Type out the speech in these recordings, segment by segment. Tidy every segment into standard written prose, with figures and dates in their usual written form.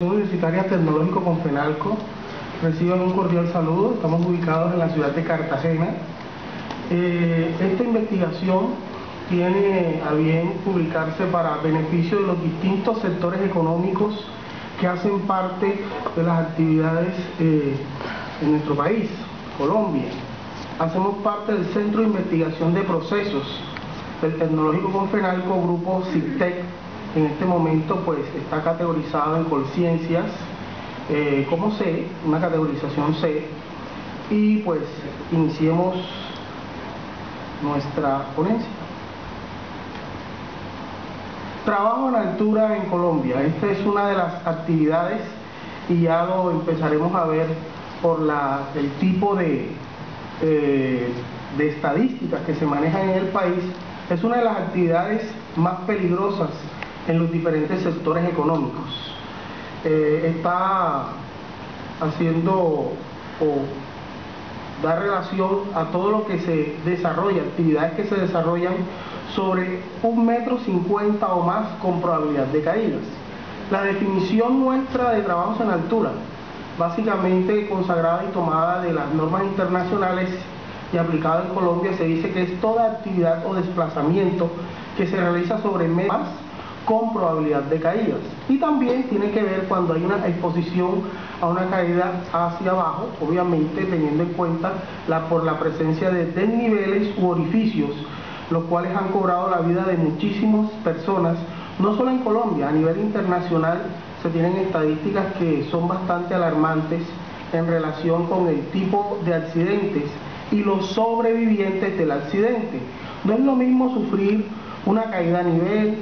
Universitaria Tecnológico Confenalco reciban un cordial saludo. Estamos ubicados en la ciudad de Cartagena. Esta investigación tiene a bien publicarse para beneficio de los distintos sectores económicos que hacen parte de las actividades en nuestro país, Colombia. Hacemos parte del Centro de Investigación de Procesos del Tecnológico Confenalco, grupo CITEC. En este momento pues está categorizado en Colciencias como C, una categorización C, y pues iniciemos nuestra ponencia. Trabajo en altura en Colombia. Esta es una de las actividades y ya lo empezaremos a ver por el tipo de estadísticas que se manejan en el país. Es una de las actividades más peligrosas en los diferentes sectores económicos. Está haciendo o da relación a todo lo que se desarrolla, actividades que se desarrollan sobre 1,50 m o más con probabilidad de caídas. La definición nuestra de trabajos en altura, básicamente consagrada y tomada de las normas internacionales y aplicada en Colombia, se dice que es toda actividad o desplazamiento que se realiza sobre más con probabilidad de caídas, y también tiene que ver cuando hay una exposición a una caída hacia abajo, obviamente teniendo en cuenta por la presencia de desniveles u orificios, los cuales han cobrado la vida de muchísimas personas, no solo en Colombia, a nivel internacional se tienen estadísticas que son bastante alarmantes en relación con el tipo de accidentes y los sobrevivientes del accidente. No es lo mismo sufrir una caída a nivel,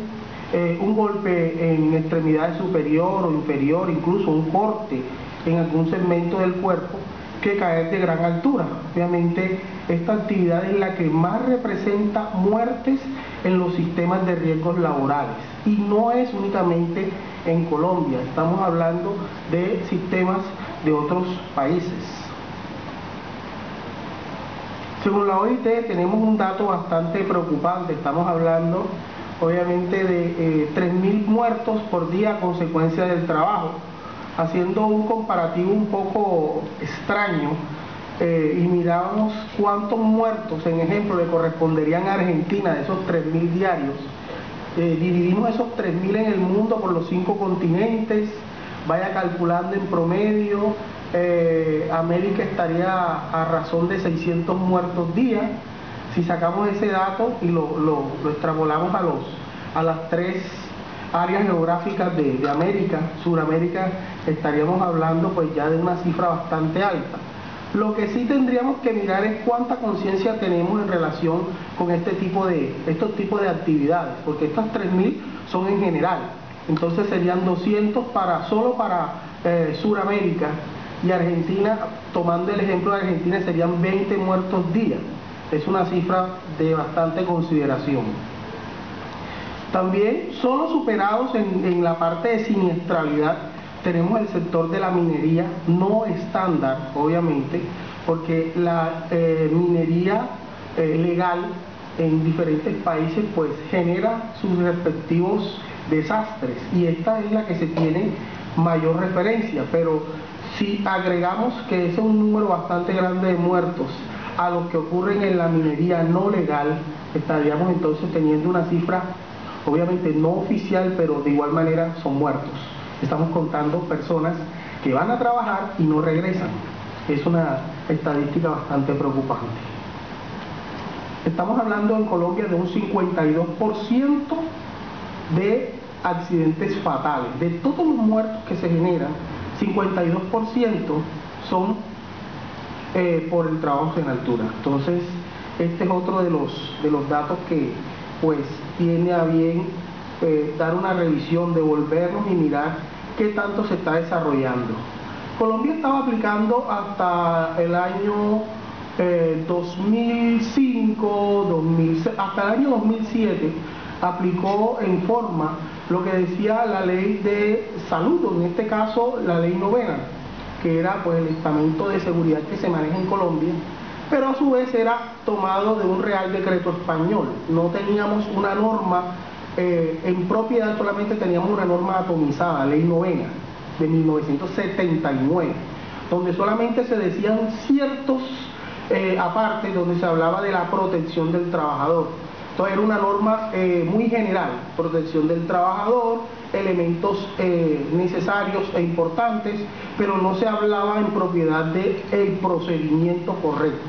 un golpe en extremidad superior o inferior, incluso un corte en algún segmento del cuerpo, que caer de gran altura. Obviamente esta actividad es la que más representa muertes en los sistemas de riesgos laborales, y no es únicamente en Colombia, estamos hablando de sistemas de otros países. Según la OIT tenemos un dato bastante preocupante. Estamos hablando obviamente de 3.000 muertos por día a consecuencia del trabajo. Haciendo un comparativo un poco extraño, y miramos cuántos muertos, en ejemplo, le corresponderían a Argentina de esos 3.000 diarios. Dividimos esos 3.000 en el mundo por los 5 continentes, vaya calculando en promedio, América estaría a razón de 600 muertos día. Si sacamos ese dato y lo extrapolamos a las 3 áreas geográficas de América, Suramérica, estaríamos hablando pues ya de una cifra bastante alta. Lo que sí tendríamos que mirar es cuánta conciencia tenemos en relación con estos tipos de actividades, porque estas 3.000 son en general, entonces serían 200 solo para Suramérica, y Argentina, tomando el ejemplo de Argentina, serían 20 muertos día. Es una cifra de bastante consideración. También solo superados en la parte de siniestralidad tenemos el sector de la minería no estándar, obviamente, porque la minería legal en diferentes países pues genera sus respectivos desastres, y esta es la que se tiene mayor referencia. Pero si agregamos que ese es un número bastante grande de muertos a los que ocurren en la minería no legal, estaríamos entonces teniendo una cifra obviamente no oficial, pero de igual manera son muertos. Estamos contando personas que van a trabajar y no regresan. Es una estadística bastante preocupante. Estamos hablando en Colombia de un 52% de accidentes fatales. De todos los muertos que se generan, 52% son por el trabajo en altura. Entonces este es otro de los datos que pues tiene a bien dar una revisión, devolvernos y mirar qué tanto se está desarrollando. Colombia estaba aplicando hasta el año 2005, 2006, hasta el año 2007 aplicó en forma lo que decía la ley de salud, en este caso la ley 9ª, que era pues el estamento de seguridad que se maneja en Colombia, pero a su vez era tomado de un Real Decreto español. No teníamos una norma en propiedad, solamente teníamos una norma atomizada, ley 9ª. de 1979, donde solamente se decían ciertos apartes donde se hablaba de la protección del trabajador. Entonces era una norma muy general, protección del trabajador, elementos necesarios e importantes, pero no se hablaba en propiedad del procedimiento correcto.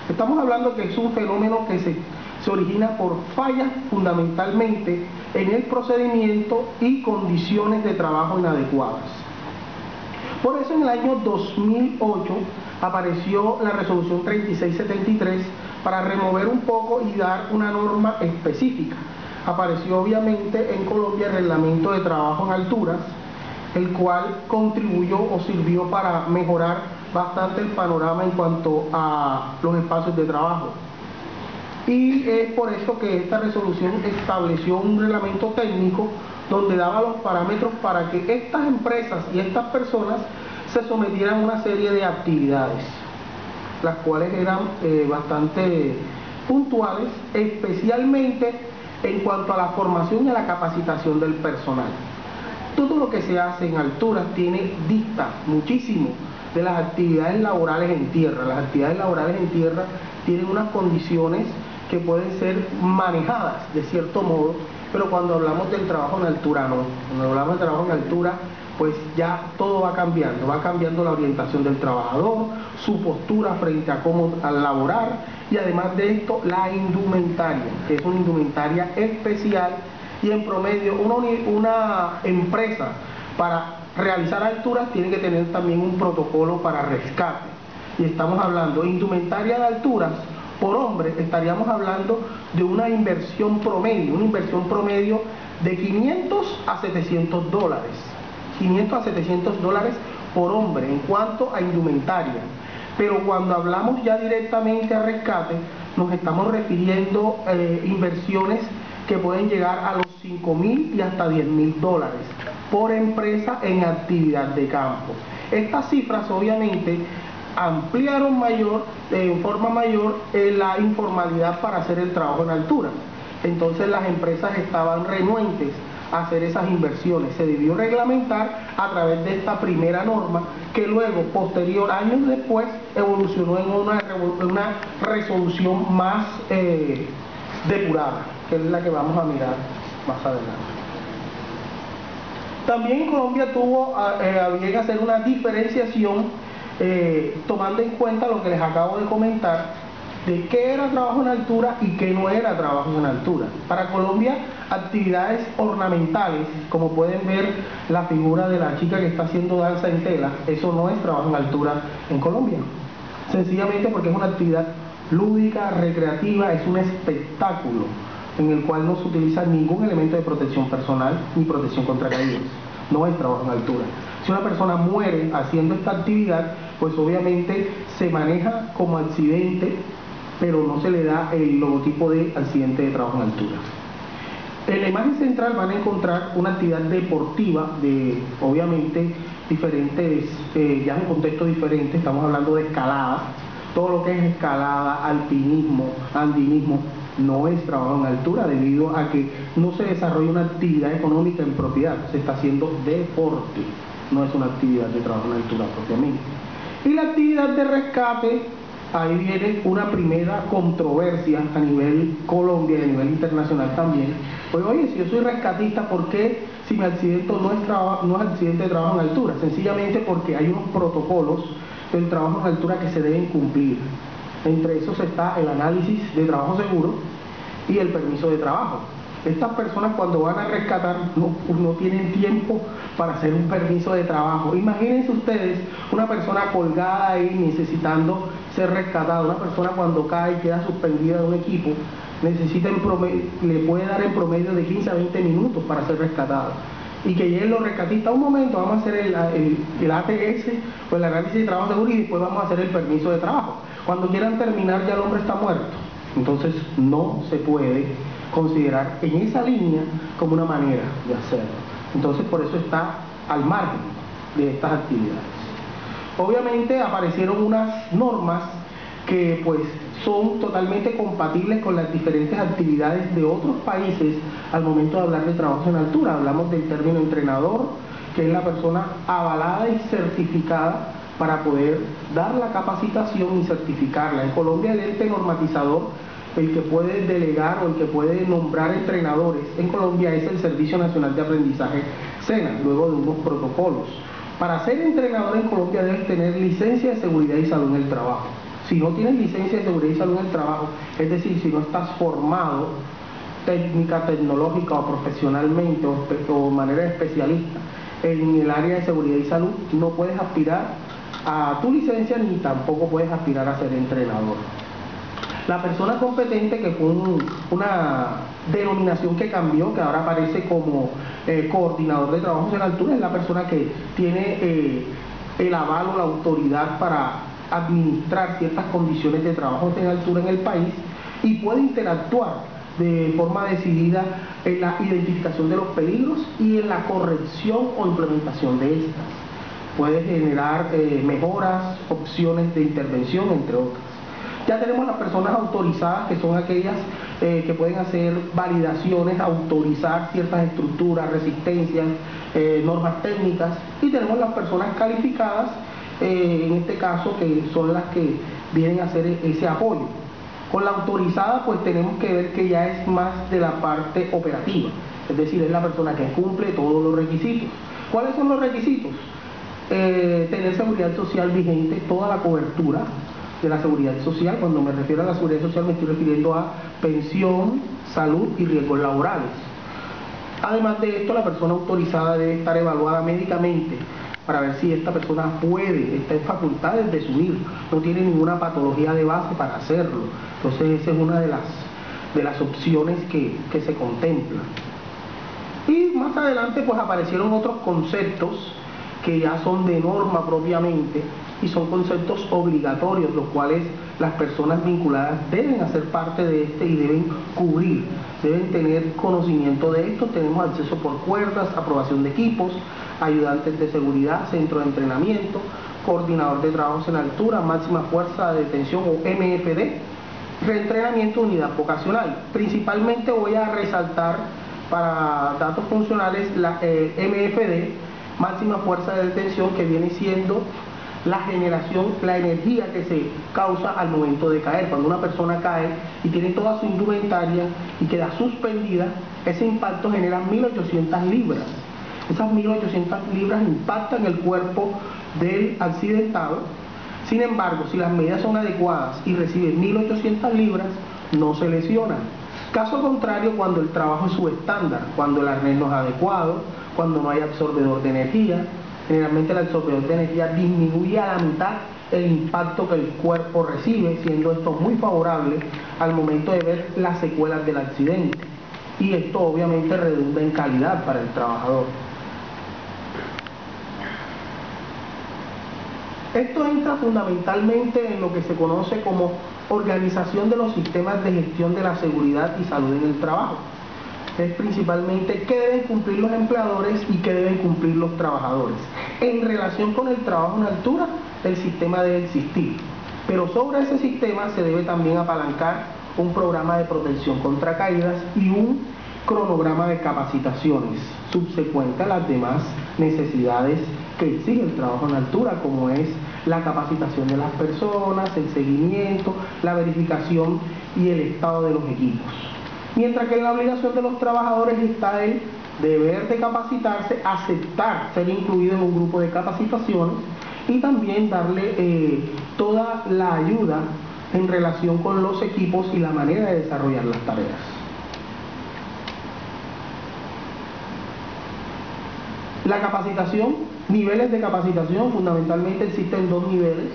Estamos hablando que es un fenómeno que se origina por fallas fundamentalmente en el procedimiento y condiciones de trabajo inadecuadas. Por eso en el año 2008 apareció la resolución 3673 para remover un poco y dar una norma específica. Apareció obviamente en Colombia el reglamento de trabajo en alturas, el cual contribuyó o sirvió para mejorar bastante el panorama en cuanto a los espacios de trabajo. Y es por eso que esta resolución estableció un reglamento técnico donde daba los parámetros para que estas empresas y estas personas se sometieran a una serie de actividades, las cuales eran bastante puntuales, especialmente en cuanto a la formación y a la capacitación del personal. Todo lo que se hace en alturas dicta muchísimo de las actividades laborales en tierra. Las actividades laborales en tierra tienen unas condiciones que pueden ser manejadas de cierto modo, pero cuando hablamos del trabajo en altura no. Cuando hablamos de trabajo en altura, pues ya todo va cambiando la orientación del trabajador, su postura frente a cómo laborar, y además de esto la indumentaria, que es una indumentaria especial, y en promedio una empresa para realizar alturas tiene que tener también un protocolo para rescate. Y estamos hablando de indumentaria de alturas por hombre, estaríamos hablando de una inversión promedio de 500 a 700 dólares. 500 a 700 dólares por hombre en cuanto a indumentaria. Pero cuando hablamos ya directamente a rescate, nos estamos refiriendo a inversiones que pueden llegar a los 5.000 y hasta 10.000 dólares por empresa en actividad de campo. Estas cifras obviamente ampliaron en forma mayor la informalidad para hacer el trabajo en altura. Entonces las empresas estaban renuentes a hacer esas inversiones. Se debió reglamentar a través de esta primera norma, que luego, años después, evolucionó en una resolución más depurada, que es la que vamos a mirar más adelante. También Colombia tuvo a bien hacer una diferenciación tomando en cuenta lo que les acabo de comentar, de qué era trabajo en altura y qué no era trabajo en altura. Para Colombia, actividades ornamentales, como pueden ver la figura de la chica que está haciendo danza en tela, eso no es trabajo en altura en Colombia. Sencillamente porque es una actividad lúdica, recreativa, es un espectáculo en el cual no se utiliza ningún elemento de protección personal ni protección contra caídas. No es trabajo en altura. Si una persona muere haciendo esta actividad, pues obviamente se maneja como accidente, pero no se le da el logotipo de accidente de trabajo en altura. En la imagen central van a encontrar una actividad deportiva de, obviamente, diferentes, ya en un contexto diferente. Estamos hablando de escalada. Todo lo que es escalada, alpinismo, andinismo, no es trabajo en altura debido a que no se desarrolla una actividad económica en propiedad, se está haciendo deporte, no es una actividad de trabajo en altura propiamente. Y la actividad de rescate, ahí viene una primera controversia a nivel Colombia y a nivel internacional también. Pues oye, si yo soy rescatista, ¿por qué si mi accidente no es accidente de trabajo en altura? Sencillamente porque hay unos protocolos del trabajo en altura que se deben cumplir. Entre esos está el análisis de trabajo seguro y el permiso de trabajo. Estas personas cuando van a rescatar no tienen tiempo para hacer un permiso de trabajo. Imagínense ustedes una persona colgada ahí necesitando ser rescatada. Una persona cuando cae y queda suspendida de un equipo, le puede dar en promedio de 15 a 20 minutos para ser rescatada. Y que lleguen los rescatistas, un momento, vamos a hacer el ATS o el análisis de trabajo seguro y después vamos a hacer el permiso de trabajo. Cuando quieran terminar ya el hombre está muerto. Entonces no se puede considerar en esa línea como una manera de hacerlo. Entonces por eso está al margen de estas actividades. Obviamente aparecieron unas normas que pues son totalmente compatibles con las diferentes actividades de otros países al momento de hablar de trabajo en altura. Hablamos del término entrenador, que es la persona avalada y certificada para poder dar la capacitación y certificarla. En Colombia el ente normatizador, el que puede delegar o el que puede nombrar entrenadores en Colombia es el Servicio Nacional de Aprendizaje, SENA, luego de unos protocolos. Para ser entrenador en Colombia debes tener licencia de seguridad y salud en el trabajo. Si no tienes licencia de seguridad y salud en el trabajo, es decir, si no estás formado técnica, tecnológica o profesionalmente o de manera especialista en el área de seguridad y salud, no puedes aspirar a tu licencia ni tampoco puedes aspirar a ser entrenador. La persona competente, que fue una denominación que cambió, que ahora aparece como coordinador de trabajos en altura, es la persona que tiene el aval o la autoridad para administrar ciertas condiciones de trabajo en altura en el país y puede interactuar de forma decidida en la identificación de los peligros y en la corrección o implementación de estas. Puede generar mejoras, opciones de intervención, entre otras. Ya tenemos las personas autorizadas, que son aquellas que pueden hacer validaciones, autorizar ciertas estructuras, resistencias, normas técnicas, y tenemos las personas calificadas, en este caso, que son las que vienen a hacer ese apoyo. Con la autorizada, pues tenemos que ver que ya es más de la parte operativa, es decir, es la persona que cumple todos los requisitos. ¿Cuáles son los requisitos? Tener seguridad social vigente, toda la cobertura de la seguridad social. Cuando me refiero a la seguridad social me estoy refiriendo a pensión, salud y riesgos laborales. Además de esto, la persona autorizada debe estar evaluada médicamente para ver si esta persona puede, está en facultades de subir, no tiene ninguna patología de base para hacerlo. Entonces esa es una de las opciones que se contemplan. Y más adelante pues aparecieron otros conceptos que ya son de norma propiamente y son conceptos obligatorios, los cuales las personas vinculadas deben hacer parte de este y deben cubrir, deben tener conocimiento de esto. Tenemos acceso por cuerdas, aprobación de equipos, ayudantes de seguridad, centro de entrenamiento, coordinador de trabajos en altura, máxima fuerza de detención o MFD, reentrenamiento de unidad vocacional. Principalmente voy a resaltar para datos funcionales la MFD, máxima fuerza de detención, que viene siendo la generación, la energía que se causa al momento de caer. Cuando una persona cae y tiene toda su indumentaria y queda suspendida, ese impacto genera 1800 libras. Esas 1800 libras impactan el cuerpo del accidentado. Sin embargo, si las medidas son adecuadas y recibe 1800 libras, no se lesiona. Caso contrario, cuando el trabajo es subestándar, cuando el arnés no es adecuado, cuando no hay absorbedor de energía, generalmente el absorbedor de energía disminuye a la mitad el impacto que el cuerpo recibe, siendo esto muy favorable al momento de ver las secuelas del accidente. Y esto obviamente redunda en calidad para el trabajador. Esto entra fundamentalmente en lo que se conoce como organización de los sistemas de gestión de la seguridad y salud en el trabajo. Es principalmente qué deben cumplir los empleadores y qué deben cumplir los trabajadores. En relación con el trabajo en altura, el sistema debe existir, pero sobre ese sistema se debe también apalancar un programa de protección contra caídas y un cronograma de capacitaciones subsecuente a las demás necesidades que exige el trabajo en altura, como es la capacitación de las personas, el seguimiento, la verificación y el estado de los equipos. Mientras que en la obligación de los trabajadores está el deber de capacitarse, aceptar ser incluido en un grupo de capacitaciones y también darle toda la ayuda en relación con los equipos y la manera de desarrollar las tareas. La capacitación, niveles de capacitación, fundamentalmente existen dos niveles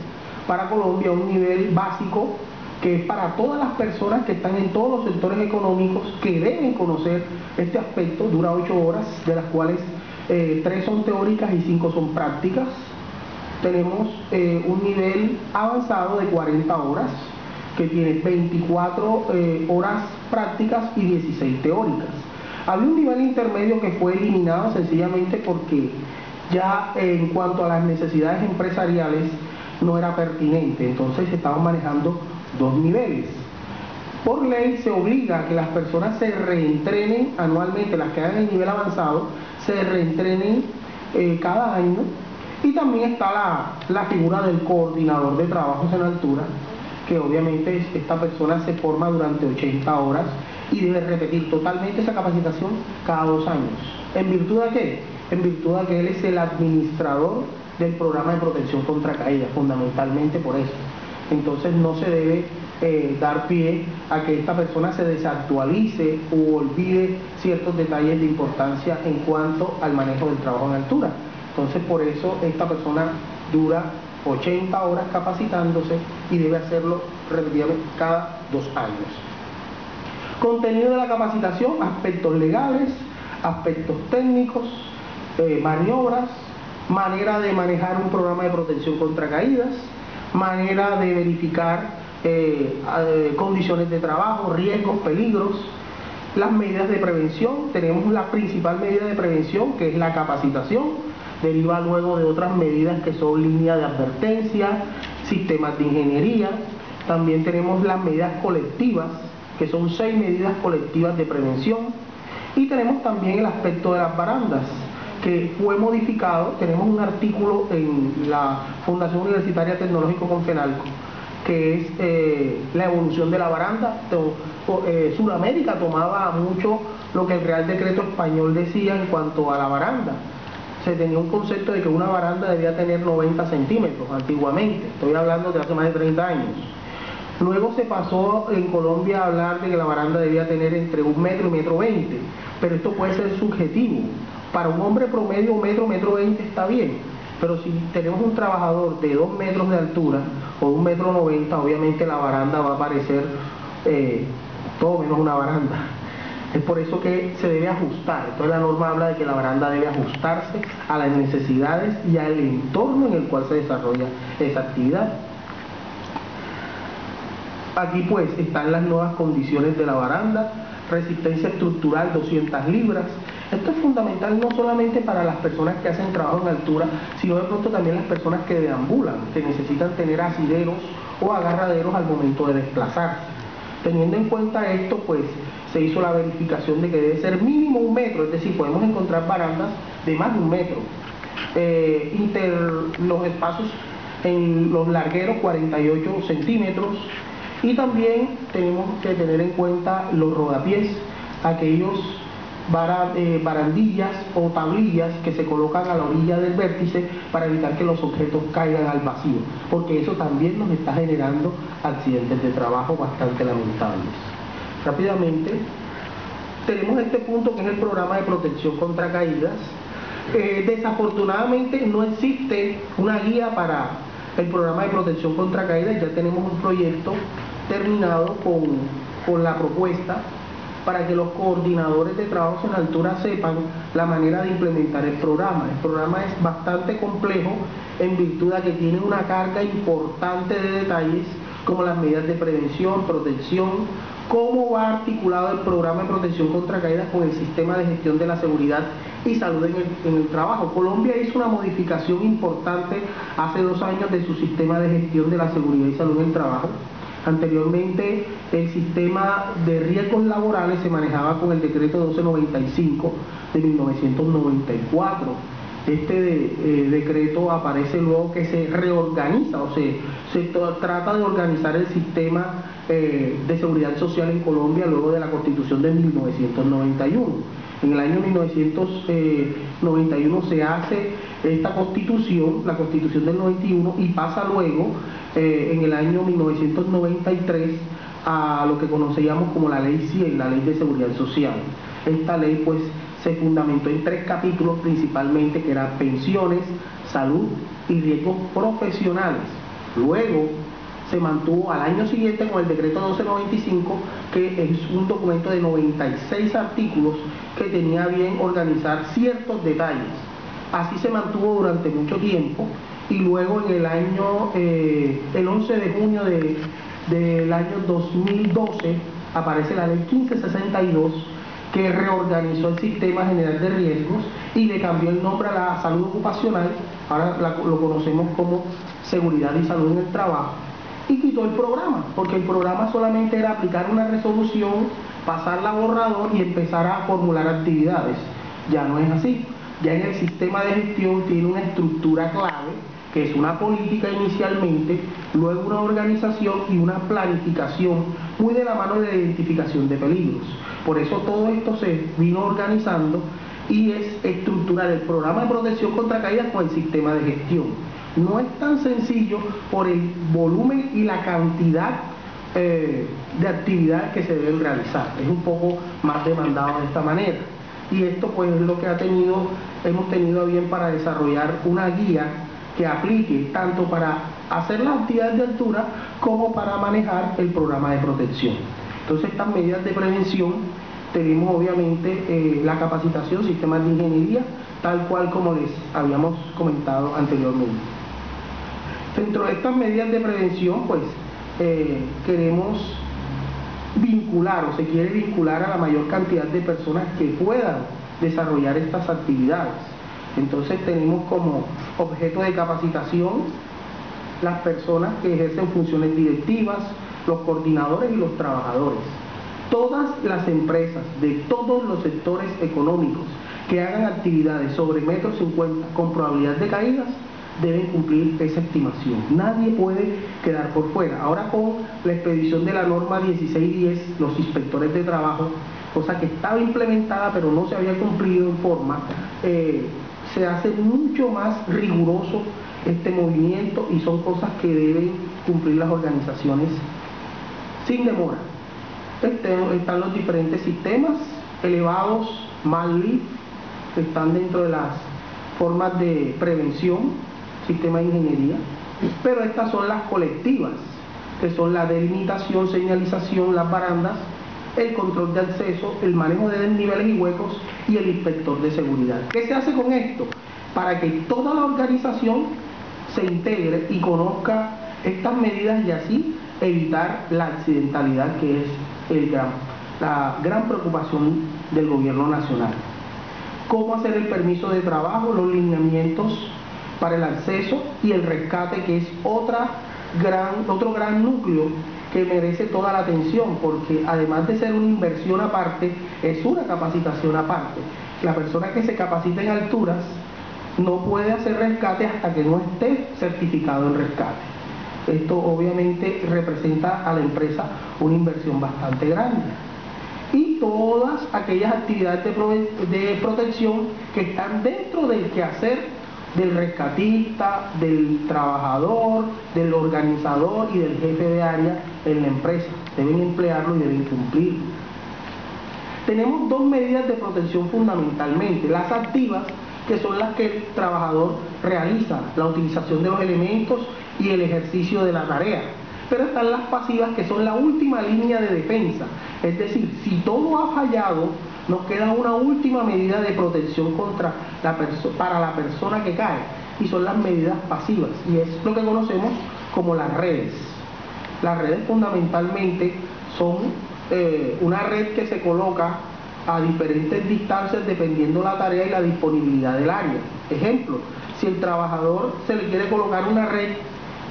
para Colombia: un nivel básico, que es para todas las personas que están en todos los sectores económicos, que deben conocer este aspecto, dura 8 horas, de las cuales 3 son teóricas y 5 son prácticas. Tenemos un nivel avanzado de 40 horas, que tiene 24 horas prácticas y 16 teóricas. Había un nivel intermedio que fue eliminado sencillamente porque ya en cuanto a las necesidades empresariales no era pertinente, entonces estaban manejando 2 niveles. Por ley se obliga a que las personas se reentrenen anualmente, las que hagan el nivel avanzado, se reentrenen cada año. Y también está la figura del coordinador de trabajos en altura, que obviamente esta persona se forma durante 80 horas y debe repetir totalmente esa capacitación cada 2 años. ¿En virtud de qué? En virtud de que él es el administrador del programa de protección contra caídas, fundamentalmente por eso. Entonces no se debe dar pie a que esta persona se desactualice o olvide ciertos detalles de importancia en cuanto al manejo del trabajo en altura. Entonces por eso esta persona dura 80 horas capacitándose y debe hacerlo repetidamente cada 2 años. Contenido de la capacitación: aspectos legales, aspectos técnicos, maniobras, manera de manejar un programa de protección contra caídas, manera de verificar condiciones de trabajo, riesgos, peligros, las medidas de prevención. Tenemos la principal medida de prevención, que es la capacitación. Deriva luego de otras medidas que son líneas de advertencia, sistemas de ingeniería. También tenemos las medidas colectivas, que son 6 medidas colectivas de prevención. Y tenemos también el aspecto de las barandas, que fue modificado. Tenemos un artículo en la Fundación Universitaria Tecnológico Confenalco, que es la evolución de la baranda. Sudamérica tomaba mucho lo que el Real Decreto Español decía en cuanto a la baranda. Se tenía un concepto de que una baranda debía tener 90 centímetros antiguamente, estoy hablando de hace más de 30 años. Luego se pasó en Colombia a hablar de que la baranda debía tener entre 1 metro y 1,20 m, pero esto puede ser subjetivo. Para un hombre promedio 1 metro, 1,20 m está bien, pero si tenemos un trabajador de 2 metros de altura o 1,90 m, obviamente la baranda va a parecer todo menos una baranda. Es por eso que se debe ajustar. Entonces la norma habla de que la baranda debe ajustarse a las necesidades y al entorno en el cual se desarrolla esa actividad. Aquí pues están las nuevas condiciones de la baranda: resistencia estructural 200 libras. Esto es fundamental no solamente para las personas que hacen trabajo en altura, sino de pronto también las personas que deambulan, que necesitan tener asideros o agarraderos al momento de desplazarse. Teniendo en cuenta esto, pues se hizo la verificación de que debe ser mínimo 1 metro, es decir, podemos encontrar barandas de más de 1 metro. Los espacios en los largueros 48 centímetros. Y también tenemos que tener en cuenta los rodapiés, aquellos barandillas o tablillas que se colocan a la orilla del vértice para evitar que los objetos caigan al vacío, porque eso también nos está generando accidentes de trabajo bastante lamentables. Rápidamente, tenemos este punto que es el programa de protección contra caídas. Desafortunadamente no existe una guía para el programa de protección contra caídas. Ya tenemos un proyecto terminado con la propuesta para que los coordinadores de trabajos en altura sepan la manera de implementar el programa. El programa es bastante complejo en virtud de que tiene una carga importante de detalles, como las medidas de prevención, protección, cómo va articulado el programa de protección contra caídas con el sistema de gestión de la seguridad y salud en el trabajo. Colombia hizo una modificación importante hace 2 años de su sistema de gestión de la seguridad y salud en el trabajo. Anteriormente el sistema de riesgos laborales se manejaba con el decreto 1295 de 1994. Este decreto aparece luego que se reorganiza, o se trata de organizar el sistema de seguridad social en Colombia luego de la Constitución de 1991. En el año 1991 se hace esta Constitución, la Constitución del 91, y pasa luego en el año 1993 a lo que conocíamos como la Ley 100, la Ley de Seguridad Social. Esta ley pues se fundamentó en 3 capítulos principalmente, que eran pensiones, salud y riesgos profesionales. Luego se mantuvo al año siguiente con el decreto 1295, que es un documento de 96 artículos que tenía bien organizar ciertos detalles. Así se mantuvo durante mucho tiempo, y luego en el año, el 11 de junio del año 2012 aparece la ley 1562, que reorganizó el sistema general de riesgos y le cambió el nombre a la salud ocupacional. Ahora lo conocemos como seguridad y salud en el trabajo, y quitó el programa, porque el programa solamente era aplicar una resolución, pasarla a borrador y empezar a formular actividades. Ya no es así. ya en el sistema de gestión tiene una estructura clave, que es una política inicialmente, luego una organización y una planificación muy de la mano de la identificación de peligros. Por eso todo esto se vino organizando y es estructurar el programa de protección contra caídas con el sistema de gestión. No es tan sencillo por el volumen y la cantidad de actividades que se deben realizar. Es un poco más demandado de esta manera. Y esto pues es lo que hemos tenido a bien para desarrollar una guía que aplique tanto para hacer las actividades de altura como para manejar el programa de protección. Entonces, estas medidas de prevención, tenemos obviamente la capacitación, sistemas de ingeniería, tal cual como les habíamos comentado anteriormente. Dentro de estas medidas de prevención, pues queremos vincular o se quiere vincular a la mayor cantidad de personas que puedan desarrollar estas actividades. Entonces tenemos como objeto de capacitación las personas que ejercen funciones directivas, los coordinadores y los trabajadores. Todas las empresas de todos los sectores económicos que hagan actividades sobre 1,50 metros con probabilidad de caídas deben cumplir esa estimación. Nadie puede quedar por fuera. Ahora, con la expedición de la norma 1610, los inspectores de trabajo, cosa que estaba implementada pero no se había cumplido en forma, se hace mucho más riguroso este movimiento y son cosas que deben cumplir las organizaciones sin demora. Están los diferentes sistemas elevados, MANLIF, que están dentro de las formas de prevención, sistema de ingeniería, pero estas son las colectivas, que son la delimitación, señalización, las barandas, el control de acceso, el manejo de desniveles y huecos y el inspector de seguridad. ¿Qué se hace con esto? Para que toda la organización se integre y conozca estas medidas y así evitar la accidentalidad, que es la gran preocupación del gobierno nacional. Cómo hacer el permiso de trabajo, los lineamientos para el acceso y el rescate, que es otro gran núcleo que merece toda la atención, porque además de ser una inversión aparte, es una capacitación aparte. La persona que se capacita en alturas no puede hacer rescate hasta que no esté certificado en rescate. Esto obviamente representa a la empresa una inversión bastante grande. Y todas aquellas actividades de protección que están dentro del quehacer del rescatista, del trabajador, del organizador y del jefe de área en la empresa. Deben emplearlo y deben cumplirlo. Tenemos dos medidas de protección fundamentalmente: las activas, que son las que el trabajador realiza, la utilización de los elementos y el ejercicio de la tarea. Pero están las pasivas, que son la última línea de defensa. Es decir, si todo ha fallado, nos queda una última medida de protección para la persona que cae, y son las medidas pasivas, y es lo que conocemos como las redes. Las redes fundamentalmente son una red que se coloca a diferentes distancias dependiendo la tarea y la disponibilidad del área. Ejemplo, si el trabajador se le quiere colocar una red,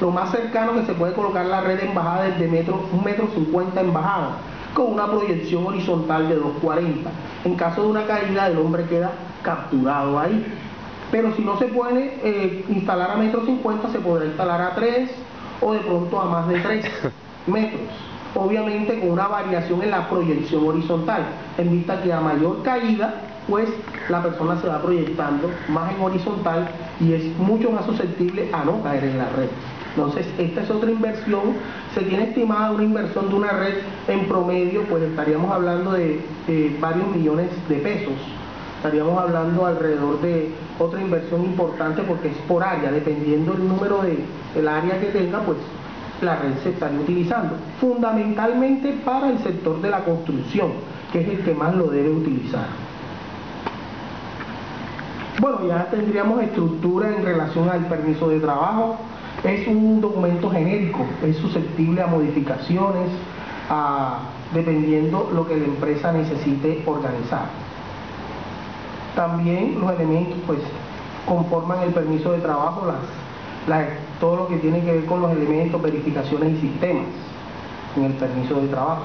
lo más cercano que se puede colocar la red en bajada es de 1,50 metros en bajada, con una proyección horizontal de 240. En caso de una caída, el hombre queda capturado ahí. Pero si no se puede instalar a 1,50 metros, se podrá instalar a 3 o de pronto a más de 3 metros. Obviamente con una variación en la proyección horizontal, en vista que a mayor caída, pues la persona se va proyectando más en horizontal y es mucho más susceptible a no caer en la red. Entonces, esta es otra inversión. Se tiene estimada una inversión de una red en promedio, pues estaríamos hablando de varios millones de pesos. Estaríamos hablando alrededor de otra inversión importante, porque es por área, dependiendo del número del área que tenga, pues la red se estaría utilizando. Fundamentalmente para el sector de la construcción, que es el que más lo debe utilizar. Bueno, ya tendríamos estructura en relación al permiso de trabajo. Es un documento genérico, es susceptible a modificaciones, dependiendo lo que la empresa necesite organizar. También los elementos pues conforman el permiso de trabajo, todo lo que tiene que ver con los elementos, verificaciones y sistemas en el permiso de trabajo.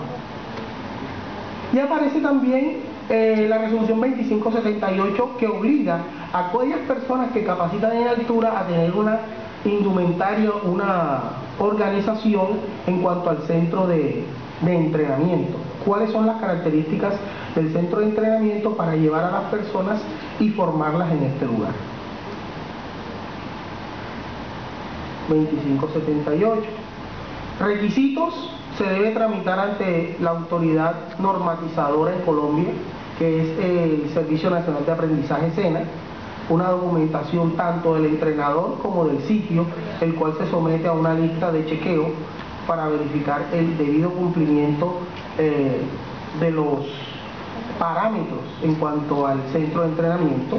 Y aparece también la resolución 2578, que obliga a aquellas personas que capacitan en altura a tener una indumentaria, una organización en cuanto al centro de entrenamiento. ¿Cuáles son las características del centro de entrenamiento para llevar a las personas y formarlas en este lugar? 2578. Requisitos: se debe tramitar ante la autoridad normatizadora en Colombia, que es el Servicio Nacional de Aprendizaje SENA, una documentación tanto del entrenador como del sitio, el cual se somete a una lista de chequeo para verificar el debido cumplimiento de los parámetros en cuanto al centro de entrenamiento,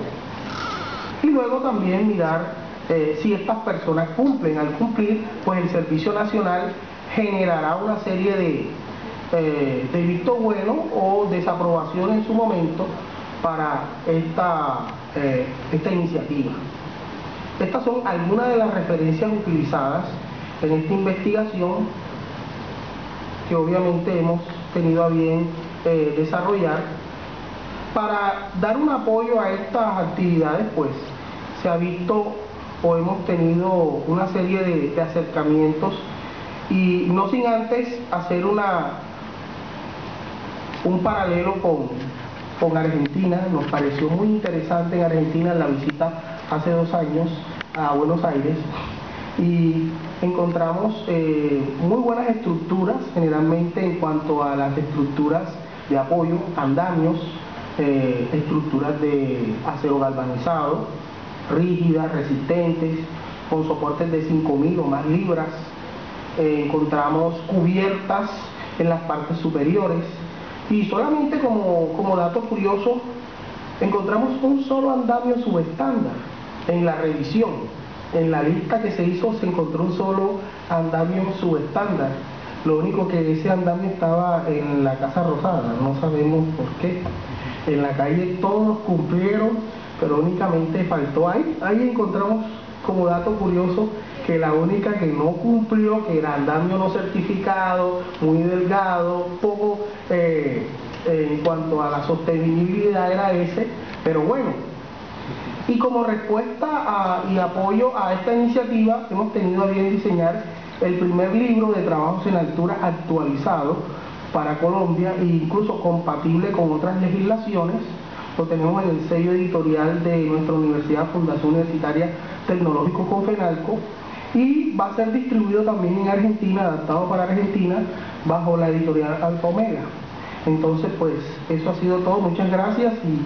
y luego también mirar si estas personas cumplen. Al cumplir, pues el Servicio Nacional generará una serie de visto bueno o desaprobación en su momento para esta iniciativa. Estas son algunas de las referencias utilizadas en esta investigación que obviamente hemos tenido a bien desarrollar. Para dar un apoyo a estas actividades, pues se ha visto o hemos tenido una serie de acercamientos, y no sin antes hacer un paralelo con Argentina. Nos pareció muy interesante en Argentina la visita hace 2 años a Buenos Aires, y encontramos muy buenas estructuras, generalmente en cuanto a las estructuras de apoyo, andamios, estructuras de acero galvanizado, rígidas, resistentes, con soportes de 5.000 o más libras. Encontramos cubiertas en las partes superiores, y solamente como dato curioso, encontramos un solo andamio subestándar en la revisión. En la lista que se hizo se encontró un solo andamio subestándar. Lo único que ese andamio estaba en la Casa Rosada, no sabemos por qué. En la calle todos cumplieron, pero únicamente faltó ahí. Ahí encontramos como dato curioso que la única que no cumplió, que era andamio no certificado, muy delgado, poco en cuanto a la sostenibilidad, era ese. Pero bueno, y como respuesta y apoyo a esta iniciativa, hemos tenido a bien diseñar el primer libro de trabajos en altura actualizado para Colombia e incluso compatible con otras legislaciones. Lo tenemos en el sello editorial de nuestra universidad, Fundación Universitaria Tecnológico Confenalco, y va a ser distribuido también en Argentina, adaptado para Argentina, bajo la editorial Alfa Omega. Entonces, pues eso ha sido todo. Muchas gracias y